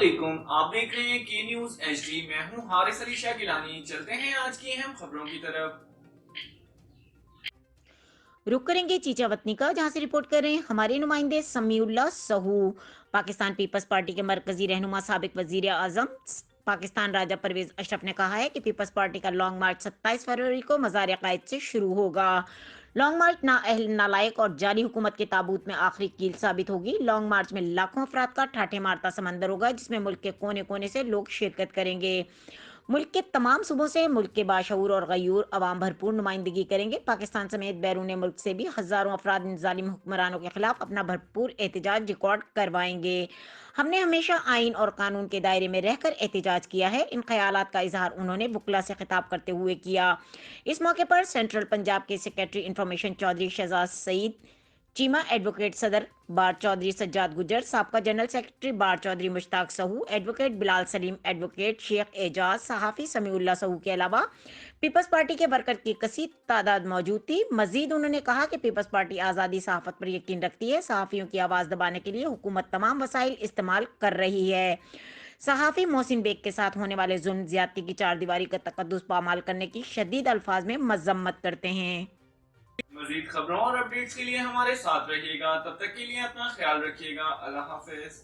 अस्सलामुअलैकुम, आप देख रहे हैं के न्यूज HD। मैं हूं हारिस अली शाह गिलानी। चलते हैं आज की अहम खबरों की तरफ। रुक करेंगे चीचा वतनी का, जहां से रिपोर्ट कर रहे हैं हमारे नुमाइंदे समीउल्लाह सहू। पाकिस्तान पीपल्स पार्टी के मरकजी रहनुमा साबिक वजीर आजम पाकिस्तान राजा परवेज अशरफ ने कहा है कि पीपल्स पार्टी का लॉन्ग मार्च 27 फरवरी को मज़ार कायद से शुरू होगा। लॉन्ग मार्च नाअहल, नालायक और जाली हुकूमत के ताबूत में आखिरी कील साबित होगी। लॉन्ग मार्च में लाखों अफराद का ठाठे मारता समंदर होगा, जिसमें मुल्क के कोने कोने से लोग शिरकत करेंगे। मुल्क के तमाम सूबों से मुल्क के बाशऊर और गयूर अवाम भरपूर नुमाइंदगी करेंगे। पाकिस्तान समेत बैरून मुल्क से भी हजारों अफराद इन जालिम हुक्मरानों के खिलाफ अपना भरपूर एहतजाज रिकॉर्ड करवाएंगे। हमने हमेशा आइन और कानून के दायरे में रहकर एहतजाज किया है। इन ख्यालात का इजहार उन्होंने बुकला से खिताब करते हुए किया। इस मौके पर सेंट्रल पंजाब के secretary information Chaudhry Shahzad Saeed, Cheema advocate सदर बार चौधरी सज्जाद गुजर, साबका general secretary bar Chaudhry Mushtaq Sahu, advocate Bilal Saleem, advocate Sheikh Ejaz, सहाफ़ी समीउल्लाह सहू के अलावा पीपल्स पार्टी के वर्कर की कसीर तादाद मौजूद थी। मजीद उन्होंने कहा कि पीपल्स पार्टी आज़ादी सहाफ़त पर यकीन रखती है। सहाफ़ियों की आवाज़ दबाने के लिए हुकूमत तमाम वसाइल इस्तेमाल कर रही है। सहाफ़ी मोहसिन बेग के साथ होने वाले जुल्म ज्यादती की चार दीवारी का तकद्दुस पामाल करने की शदीद अल्फाज में मजम्मत करते हैं। मजीद खबरों और अपडेट्स के लिए हमारे साथ रहिएगा। तब तक के लिए अपना ख्याल रखिएगा। अल्लाह हाफिज।